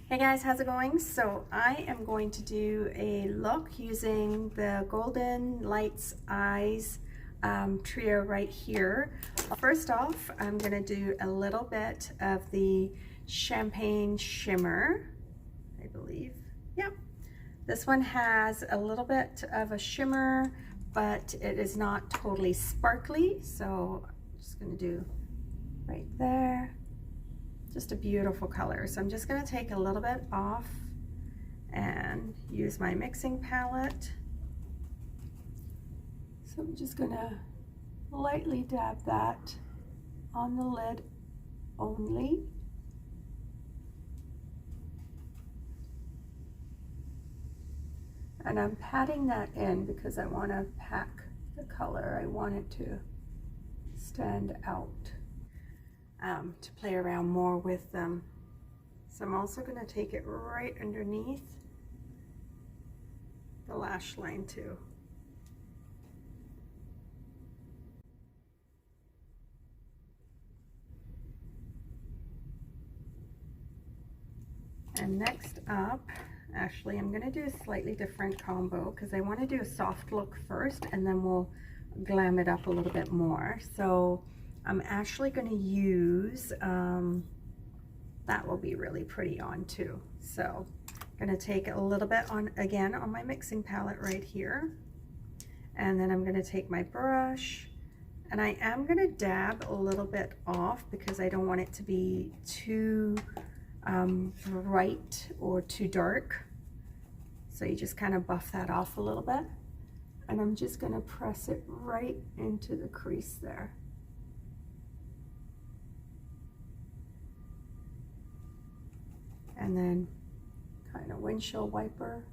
Hey guys, how's it going? So I am going to do a look using the Golden Lights Eyes trio right here. First off, I'm going to do a little bit of the Champagne Shimmer, I believe. Yep. This one has a little bit of a shimmer, but it is not totally sparkly. So I'm just going to do right there. Just a beautiful color. So I'm just going to take a little bit off and use my mixing palette. So I'm just going to lightly dab that on the lid only. And I'm patting that in because I want to pack the color. I want it to stand out. To play around more with them. So I'm also going to take it right underneath the lash line too. And next up, actually I'm going to do a slightly different combo because I want to do a soft look first and then we'll glam it up a little bit more. So I'm actually going to use, that will be really pretty on too. So I'm going to take a little bit on, again, on my mixing palette right here. And then I'm going to take my brush and I am going to dab a little bit off because I don't want it to be too bright or too dark. So you just kind of buff that off a little bit. And I'm just going to press it right into the crease there. And then kind of windshield wiper.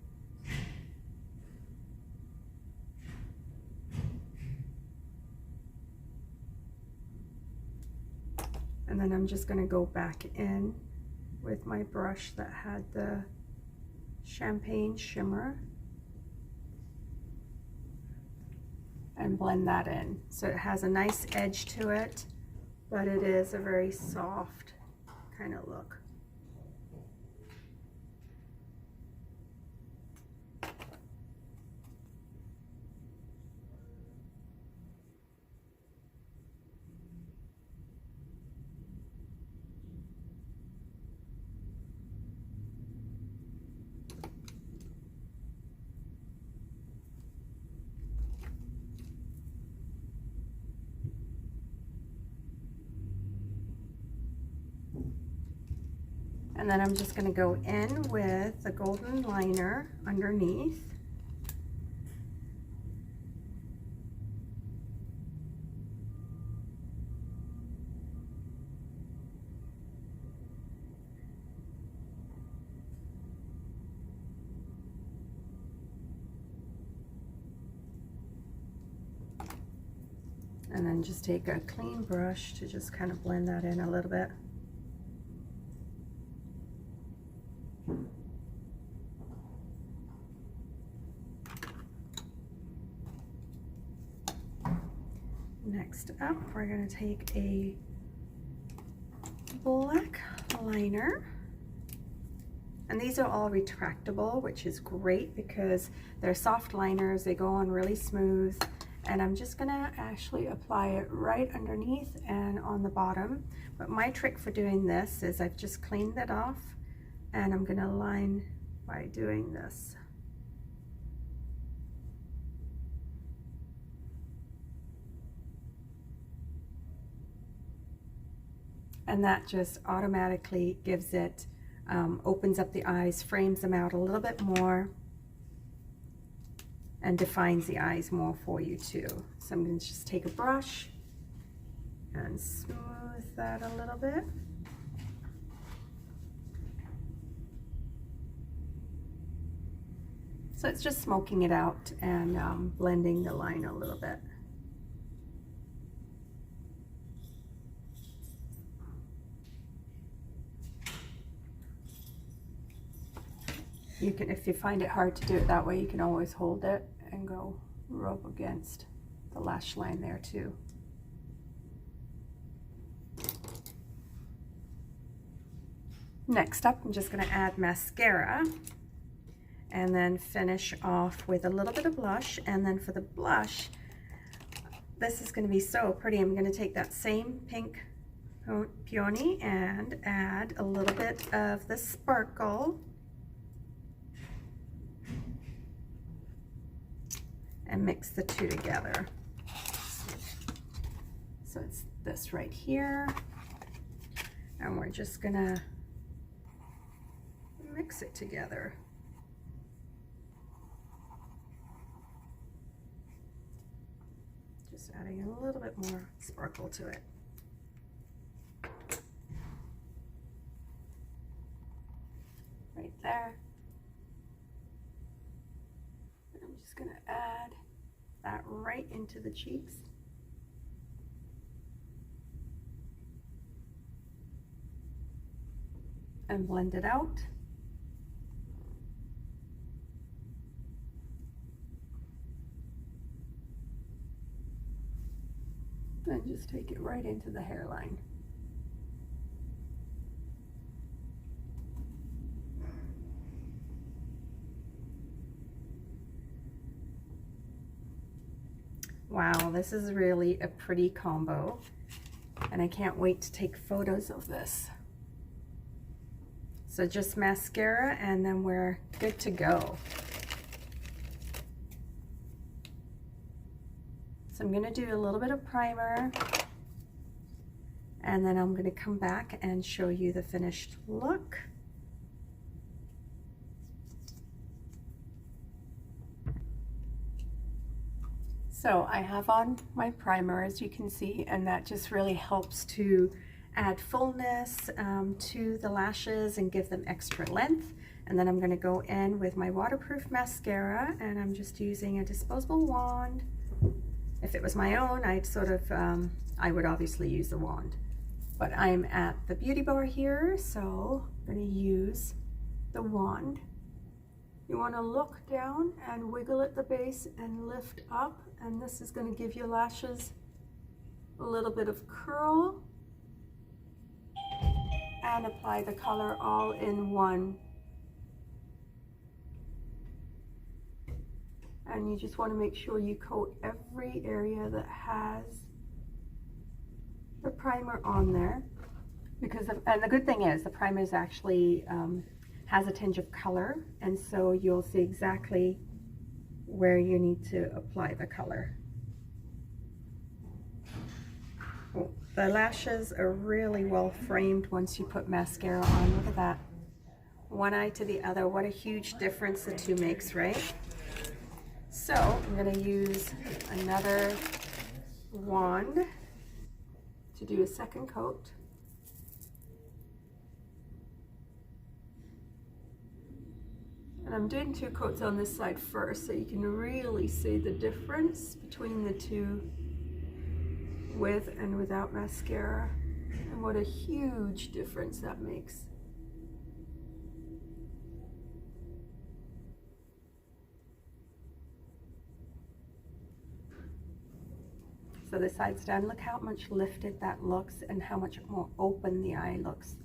And then I'm just going to go back in with my brush that had the Champagne Shimmer and blend that in. So it has a nice edge to it, but it is a very soft kind of look. And then I'm just going to go in with the golden liner underneath. And then just take a clean brush to just kind of blend that in a little bit. Next up, we're going to take a black liner. And these are all retractable, which is great because they're soft liners. They go on really smooth. And I'm just going to actually apply it right underneath and on the bottom. But my trick for doing this is I've just cleaned it off and I'm going to line by doing this. And that just automatically gives it, opens up the eyes, frames them out a little bit more, and defines the eyes more for you too. So I'm going to just take a brush and smooth that a little bit. So it's just smoking it out and blending the line a little bit. You can, if you find it hard to do it that way, you can always hold it and go rub against the lash line there too. Next up, I'm just going to add mascara and then finish off with a little bit of blush. And then for the blush, this is going to be so pretty. I'm going to take that same pink peony and add a little bit of the sparkle and mix the two together. So it's this right here, and we're just gonna mix it together. Just adding a little bit more sparkle to it. Right there. And I'm just gonna add that right into the cheeks. And blend it out. And just take it right into the hairline. Wow, this is really a pretty combo, and I can't wait to take photos of this. So just mascara and then we're good to go. So I'm gonna do a little bit of primer, and then I'm gonna come back and show you the finished look. So I have on my primer, as you can see, and that just really helps to add fullness to the lashes and give them extra length. And then I'm going to go in with my waterproof mascara, and I'm just using a disposable wand. If it was my own, I'd sort of, I would obviously use the wand. But I'm at the beauty bar here, so I'm going to use the wand. You want to look down and wiggle at the base and lift up, and this is going to give your lashes a little bit of curl. And apply the color all in one. And you just want to make sure you coat every area that has the primer on there, because and the good thing is the primer is actually has a tinge of color, and so you'll see exactly where you need to apply the color. The lashes are really well framed once you put mascara on. Look at that. One eye to the other. What a huge difference the two makes, right? So I'm going to use another wand to do a second coat. And I'm doing 2 coats on this side first, so you can really see the difference between the two, with and without mascara, and what a huge difference that makes. So the side's done. Look how much lifted that looks and how much more open the eye looks.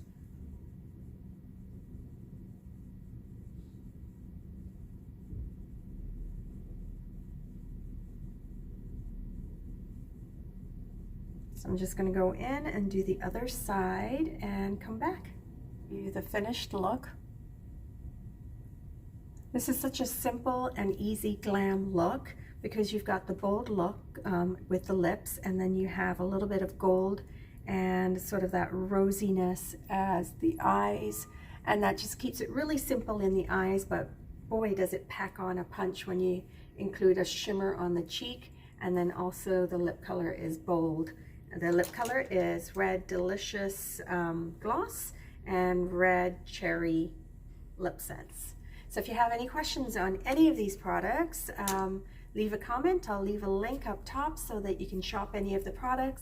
So I'm just going to go in and do the other side and come back. Do the finished look. This is such a simple and easy glam look because you've got the bold look with the lips, and then you have a little bit of gold and sort of that rosiness as the eyes, and that just keeps it really simple in the eyes, but boy does it pack on a punch when you include a shimmer on the cheek, and then also the lip color is bold. The lip color is Red Delicious Gloss and Red Cherry Lipsense. So if you have any questions on any of these products, leave a comment. I'll leave a link up top so that you can shop any of the products.